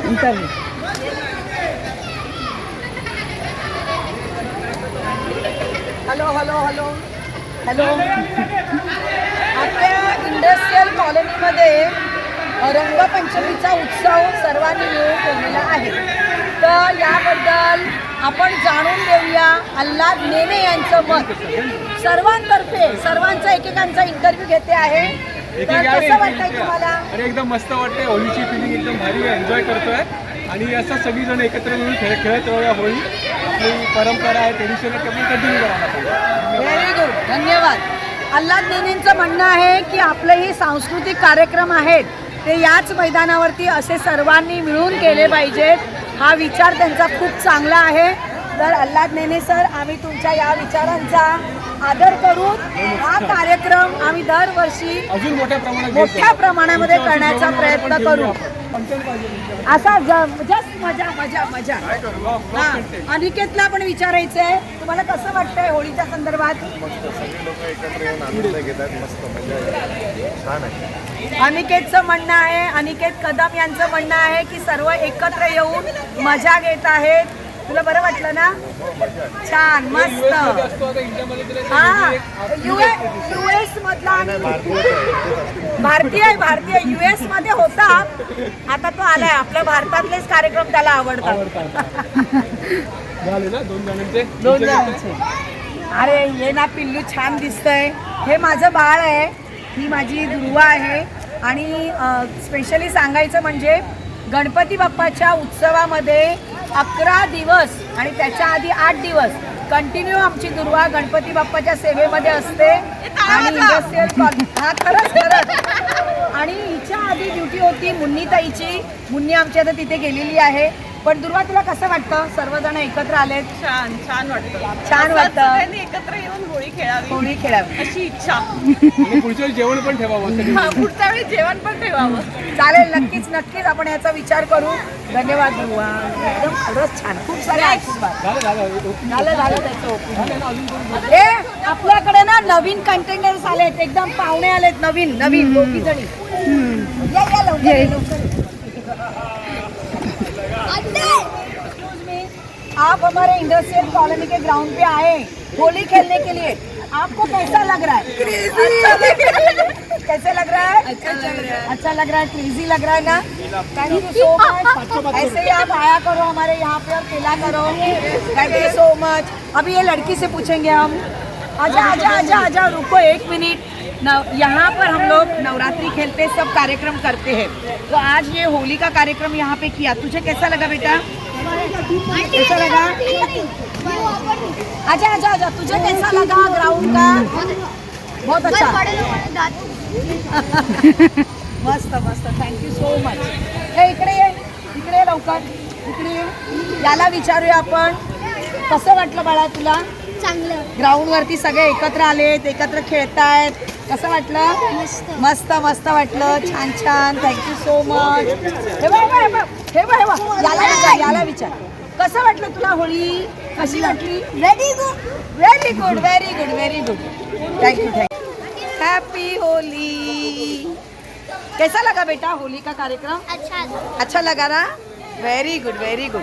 Interview hello hello hello hello आपल्या industrial कॉलनीमध्ये रंगपंचमीचा उत्सव सर्वांनी मिळून केलेला आहे. तर याबद्दल आपण जाणून घेऊया आल्हाद नेने यांचं मत. सर्वांतर्फे सर्वांचा एकेकांचा इंटरव्ह्यू घेते आहे. तर कसं वाटतंय तुम्हाला? अरे एकदम मस्त वाटते. होळीची फिलिंग एकदम भारी आहे. एन्जॉय करतोय आणि असं सगळीजण एकत्र मिळून खेळत राहूया. होळी आपली परंपरा आहे, ट्रेडिशन आहे, कंटिन्यू करायला पाहिजे. व्हेरी गुड, धन्यवाद. आल्हाद नेनेंचं म्हणणं आहे की आपले हे सांस्कृतिक कार्यक्रम आहेत ते याच मैदानावरती असे सर्वांनी मिळून केले पाहिजेत. हा विचार त्यांचा खूप चांगला आहे. तर आल्हाद नेने सर, आम्ही तुमच्या या विचारांचा आदर करून हा कार्यक्रम आम्ही दरवर्षी अजून मोठ्या प्रमाणामध्ये करण्याचा प्रयत्न करू. असा जस्ट मजा मजा मजा. हां, अनिकेतला पण विचारायचं आहे, तुम्हाला कसं वाटतंय होळीच्या संदर्भात? अनिकेतचं म्हणणं आहे, अनिकेत कदम यांचं म्हणणं आहे की सर्व एकत्र येऊन मजा घेत आहेत. तुला बरं वाटलं ना? छान, मस्त. हा, युएस मधला भारतीय युएस मध्ये होता, आता तो आलाय. आपल्या भारतातलेच कार्यक्रम त्याला आवडतात. दोन जणांचे. अरे ये ना पिल्लू, छान दिसतंय. हे माझं बाळ आहे, ही माझी दुर्वा आहे. आणि स्पेशली सांगायचं म्हणजे गणपती बाप्पाच्या उत्सवामध्ये 11 दिवस आणि त्याच्या आधी 8 दिवस कंटिन्यू आमची दुर्वा गणपती बाप्पाच्या सेवेमध्ये असते. आणि इंडस्ट्रियल हा खरंच. आणि हिच्या आधी ड्युटी होती मुन्नीताईची. मुन्नी आमची आता तिथे गेलेली आहे. पण दुर्वा, तुला कसं वाटतं सर्वजण एकत्र आलेत? छान वाटतं. एकत्र येऊन होळी खेळावी अशी इच्छा. पुढच्या वेळी जेवण पण ठेवावं. पुढच्या वेळी जेवण पण ठेवावं. चालेल, नक्कीच आपण याचा विचार करू. धन्यवाद दुर्वा, एकदम खरंच छान. खूप सारे आशीर्वाद. झालं त्याचं ओपिनियन. आपल्याकडे ना नवीन कंटेनर्स आलेत, एकदम पाहुणे आलेत नवीन दोघी जणी. आप हमारे इंडस्ट्रियल कॉलोनी के ग्राउंड पे आए होली खेलने के लिए. आपको कैसा लग रहा है? कैसे लग रहा है? अच्छा लग रहा है. क्रेजी लग रहा है ना? Thank you so much. ऐसे ही आप आया करो हमारे यहाँ पे और खेला करो. Thank you so much. अभी ये लड़की से पूछेंगे हम. आजा रुको 1 मिनट. यहाँ पर हम लोग नवरात्रि खेलते, सब कार्यक्रम करते हैं. तो आज ये होली का कार्यक्रम यहाँ पे किया. तुझे कैसा लगा बेटा? कैसा लगा? आजा. तुझे कैसा लगा ग्राउंड का? बहुत अच्छा. मस्त. Thank you so much. हे इकडे लवकर. इकडे याला विचारूया आपण. कसं वाटलं बाळा तुला? चांगलं. ग्राउंड वरती सगळे एकत्र आलेत, एकत्र खेळतायत. कसं वाटलं? मस्त वाटलं. छान. Thank you so much. हे बघ याला विचार. कसं वाटलं तुला होळी? कशी वाटली? Very good. Thank you. Happy Holy. कैसा लगा बेटा होली का कार्यक्रम? अच्छा. अच्छा लगा ना? Very good.